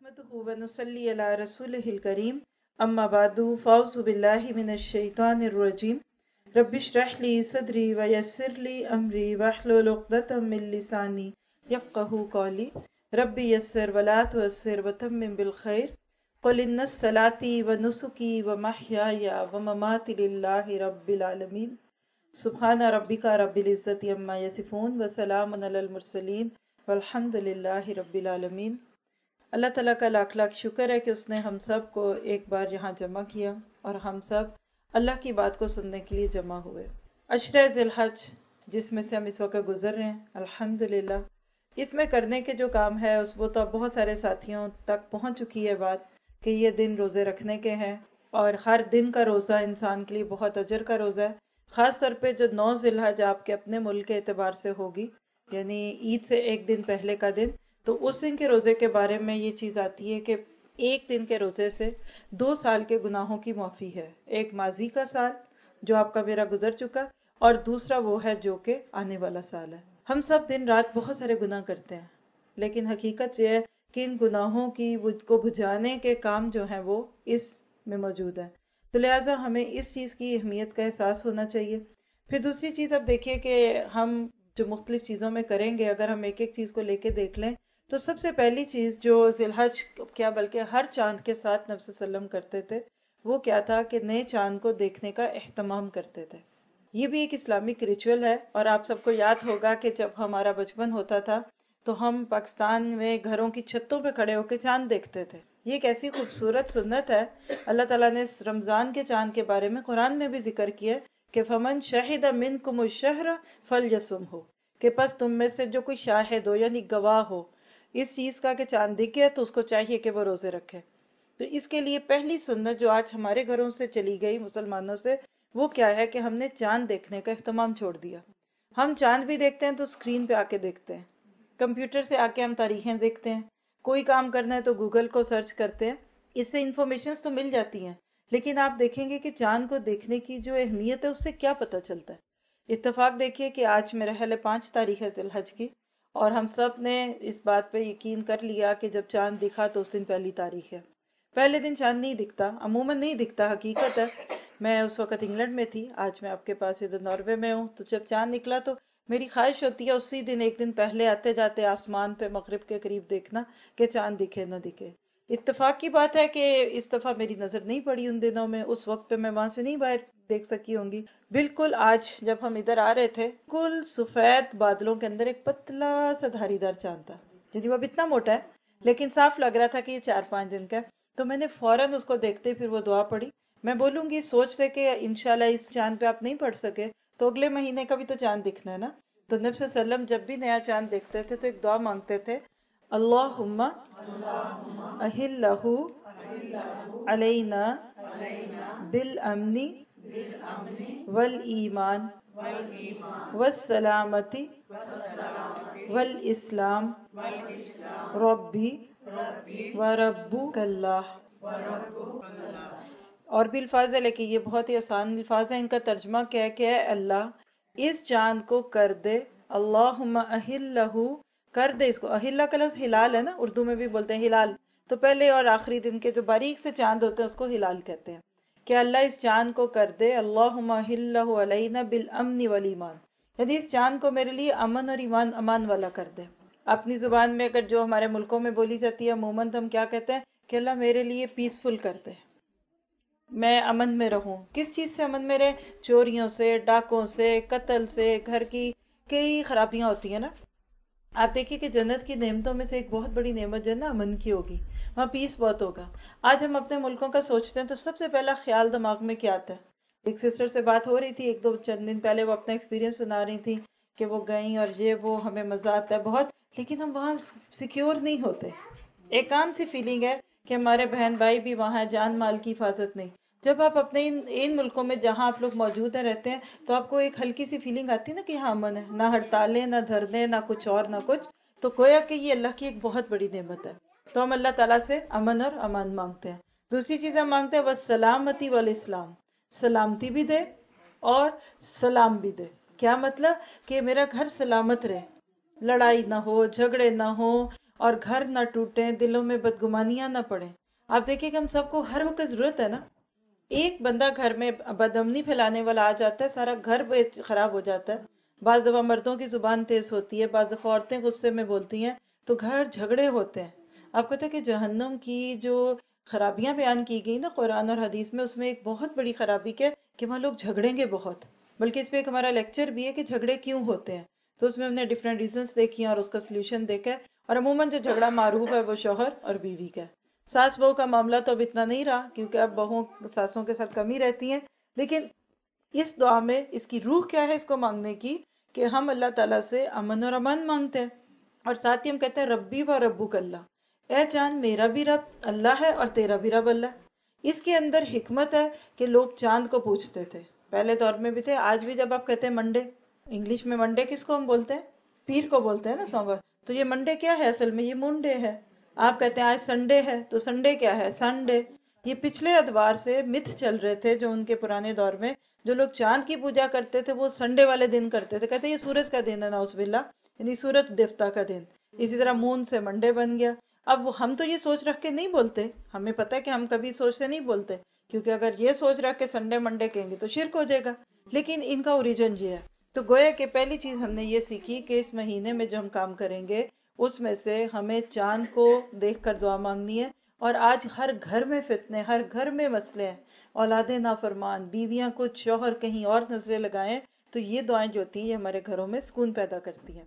नहमदुहु व नुसल्ली अला रसूलिहिल करीम अम्मा बादु फ़ाउज़ु बिल्लाहि मिनश शैतानिर रजीम रब्बिश्रह ली सदरी व यस्सिर ली अमरी वहलुल उक़दतम मिन लिसानी यफ़क़हू क़ौली रब्बी यस्सिर व ला तुअस्सिर व तम्मिम बिल खैर क़ुल इन्नस सलाती व नुसुकी व महयाया व ममाती लिल्लाहि रब्बिल आलमीन सुब्हाना रब्बिका रब्बिल इज़्ज़ति अम्मा यसिफून व सलामुन अलल मुरसलीन वल्हम्दुलिल्लाहि रब्बिल आलमीन। अल्लाह ताला का लाख लाख शुक्र है कि उसने हम सब को एक बार यहाँ जमा किया और हम सब अल्लाह की बात को सुनने के लिए जमा हुए। अशरे ज़िलहज जिसमें से हम इस वक्त गुजर रहे हैं, अल्हम्दुलिल्लाह इसमें करने के जो काम है उस वो तो अब बहुत सारे साथियों तक पहुँच चुकी है बात कि ये दिन रोज़े रखने के हैं और हर दिन का रोज़ा इंसान के लिए बहुत अजर का रोज़ा है। ख़ास तौर पे जो 9 ज़िलहज आपके अपने मुल्क के एतबार से होगी, यानी ईद से एक दिन पहले का दिन, तो उस दिन के रोज़े के बारे में ये चीज़ आती है कि एक दिन के रोज़े से 2 साल के गुनाहों की माफ़ी है। एक माजी का साल जो आपका मेरा गुजर चुका और दूसरा वो है जो कि आने वाला साल है। हम सब दिन रात बहुत सारे गुनाह करते हैं, लेकिन हकीकत ये है कि इन गुनाहों को बुझाने के काम जो है वो इस में मौजूद है। तो लिहाजा हमें इस चीज़ की अहमियत का एहसास होना चाहिए। फिर दूसरी चीज़ अब देखिए कि हम जो मुख्तलिफ चीज़ों में करेंगे, अगर हम एक एक चीज़ को लेके देख लें तो सबसे पहली चीज़ जो ज़िलहज क्या बल्कि हर चांद के साथ नबी सल्लम करते थे वो क्या था कि नए चांद को देखने का एहतमाम करते थे। ये भी एक इस्लामिक रिचुअल है और आप सबको याद होगा कि जब हमारा बचपन होता था तो हम पाकिस्तान में घरों की छतों पे खड़े होकर चांद देखते थे। ये एक ऐसी खूबसूरत सुन्नत है। अल्लाह ताला ने रमज़ान के चांद के बारे में कुरान में भी जिक्र किया कि फमन शहिद मिनकुम शहर फलयसुमहु, कि बस तुम में से जो कोई शाहिद हो यानी गवाह हो इस चीज का कि चांद दिख गया तो उसको चाहिए कि वो रोजे रखे। तो इसके लिए पहली सुन्नत जो आज हमारे घरों से चली गई मुसलमानों से वो क्या है कि हमने चांद देखने का इख्तिमाम छोड़ दिया। हम चांद भी देखते हैं तो स्क्रीन पे आके देखते हैं, कंप्यूटर से आके हम तारीखें देखते हैं, कोई काम करना है तो गूगल को सर्च करते हैं, इससे इंफॉर्मेशन तो मिल जाती हैं, लेकिन आप देखेंगे कि चांद को देखने की जो अहमियत है उससे क्या पता चलता है। इत्तेफाक देखिए कि आज मेरा ख्याल है 5 तारीख है ज़िलहज की और हम सब ने इस बात पे यकीन कर लिया कि जब चांद दिखा तो उस दिन पहली तारीख है। पहले दिन चांद नहीं दिखता, अमूमन नहीं दिखता, हकीकत है। मैं उस वक्त इंग्लैंड में थी, आज मैं आपके पास इधर नॉर्वे में हूँ। तो जब चांद निकला तो मेरी ख्वाहिश होती है उसी दिन एक दिन पहले आते जाते आसमान पे मगरिब के करीब देखना कि चांद दिखे ना दिखे। इत्तेफाक की बात है कि इस दफा मेरी नजर नहीं पड़ी उन दिनों में, उस वक्त पे मैं वहां से नहीं बाहर देख सकी होंगी। बिल्कुल आज जब हम इधर आ रहे थे बिल्कुल सफेद बादलों के अंदर एक पतला सा धारीदार चांद था, यानी वो अब इतना मोटा है लेकिन साफ लग रहा था कि ये 4-5 दिन का है। तो मैंने फौरन उसको देखते फिर वो दुआ पढ़ी। मैं बोलूंगी सोच से कि इंशाल्लाह इस चांद पे आप नहीं पढ़ सके तो अगले महीने का भी तो चांद दिखना है ना। तो नबी सल्लल्लाहु अलैहि वसल्लम जब भी नया चांद देखते थे तो एक दुआ मांगते थे, अल्लाहुम्मा अहिल्लहु अलैना बिल अमनी वल ईमान वस्सलामती वल इस्लाम रब्बी व रब्बुकल्लाह। और भी अल्फाज है लेकिन ये बहुत ही आसान अल्फाज है। इनका तर्जमा क्या है कि अल्लाह इस चांद को कर दे, अल्लाहुम्मा अहिल्लहु कर दे इसको। अहिल्ला का लफ्ज हिलाल है ना, उर्दू में भी बोलते हैं हिलाल, तो पहले और आखिरी दिन के जो बारीक से चांद होते हैं उसको हिलाल कहते हैं। कि अल्लाह इस चांद को कर दे, अल्लाहुम्मा अहिल्लहु अलैना बिल अमनी वल ईमान, यानी इस चांद को मेरे लिए अमन और ईमान अमान वाला कर दे। अपनी जुबान में अगर जो हमारे मुल्कों में बोली जाती है अमूमन तो हम क्या कहते हैं कि अल्लाह मेरे लिए पीसफुल कर दे, मैं अमन में रहूं। किस चीज से अमन में रहे? चोरियों से, डाकों से, कत्ल से, घर की कई खराबियां होती है ना। आप देखिए कि जन्नत की नेमतों में से एक बहुत बड़ी नेमत जो है ना अमन की होगी, वहाँ पीस बहुत होगा। आज हम अपने मुल्कों का सोचते हैं तो सबसे पहला ख्याल दिमाग में क्या आता है? एक सिस्टर से बात हो रही थी एक दो चंद दिन पहले, वो अपना एक्सपीरियंस सुना रही थी कि वो गई और ये वो हमें मजा आता है बहुत, लेकिन हम वहाँ सिक्योर नहीं होते। एक आम सी फीलिंग है कि हमारे बहन भाई भी वहाँ है, जान माल की हिफाजत नहीं। जब आप अपने इन मुल्कों में जहाँ आप लोग मौजूद हैं रहते हैं तो आपको एक हल्की सी फीलिंग आती है ना कि हाँ अमन है, ना हड़तालें, ना धरने, ना कुछ और ना कुछ। तो गोया कि ये अल्लाह की एक बहुत बड़ी नेमत है। तो हम अल्लाह ताला से अमन और अमान मांगते हैं। दूसरी चीज हम मांगते हैं वह सलामती वाल इस्लाम, सलामती भी दे और सलाम भी दे। क्या मतलब कि मेरा घर सलामत रहे, लड़ाई ना हो, झगड़े ना हो اور گھر نہ ٹوٹیں، دلوں میں بدگمانیاں نہ پڑیں. آپ دیکھیں کہ ہم سب کو ہر وقت ضرورت ہے نا. ایک بندہ گھر میں بدامنی پھیلانے والا آ جاتا ہے، سارا گھر خراب ہو جاتا ہے. بعض دفعہ مردوں کی زبان تیز ہوتی ہے، بعض دفعہ عورتیں غصے میں بولتی ہیں تو گھر جھگڑے ہوتے ہیں. آپ کو پتہ ہے کہ جہنم کی جو خرابیاں بیان کی گئی نا قرآن اور حدیث میں، اس میں ایک بہت بڑی خرابی کیا کہ وہاں لوگ جھگڑیں گے بہت. بلکہ اس پہ ایک ہمارا لیکچر بھی ہے کہ جھگڑے کیوں ہوتے ہیں. تو اس میں ہم نے ڈفرینٹ ریزنس دیکھی ہیں اور اس کا سلوشن دیکھا ہے. اور عموماً جو جھگڑا معروف ہے وہ شوہر اور بیوی کا ہے. ساس بہو کا معاملہ تو اب اتنا نہیں رہا کیونکہ اب بہویں ساسوں کے ساتھ کم ہی رہتی ہیں. لیکن اس دعا میں اس کی روح کیا ہے اس کو مانگنے کی کہ ہم اللہ تعالیٰ سے امن اور امان مانگتے ہیں. اور ساتھ ہی ہم کہتے ہیں ربی و ربک اللہ، اے چاند میرا بھی رب اللہ ہے اور تیرا بھی رب اللہ. اس کے اندر حکمت ہے کہ لوگ چاند کو پوچھتے تھے پہلے دور میں بھی تھے، آج بھی. جب آپ کہتے ہیں منڈے، انگلش میں منڈے کس کو ہم بولتے ہیں؟ پیر کو بولتے ہیں نا، سوموار. تو یہ منڈے کیا ہے اصل میں؟ یہ منڈے ہے. آپ کہتے ہیں آج سنڈے ہے، تو سنڈے کیا ہے؟ سنڈے. یہ پچھلے ادوار سے متھ چل رہے تھے جو ان کے پرانے دور میں جو لوگ چاند کی پوجا کرتے تھے وہ سنڈے والے دن کرتے تھے. کہتے ہیں یہ سورج کا دن ہے، نعوذ باللہ، یعنی سورج دیوتا کا دن. اسی طرح مون سے منڈے بن گیا. اب ہم تو یہ سوچ رکھ کے نہیں بولتے، ہمیں پتہ ہے کہ ہم کبھی سوچ سے نہیں بولتے کیونکہ اگر یہ سوچ رکھ کے سنڈے منڈے کہیں گے تو شرک ہو جائے گا. لیکن ان کا اوریجن یہ ہے. تو گویا کہ پہلی چیز ہم نے یہ سیکھی کہ اس مہینے میں جو ہم کام کریں گے اس میں سے ہمیں چاند کو دیکھ کر دعا مانگنی ہے. اور آج ہر گھر میں فتنے، ہر گھر میں مسئلے ہیں. اولادیں نافرمان، بیویاں کچھ، شوہر کہیں اور نظریں لگائیں. تو یہ دعائیں جو ہوتی ہیں یہ ہمارے گھروں میں سکون پیدا کرتی ہیں.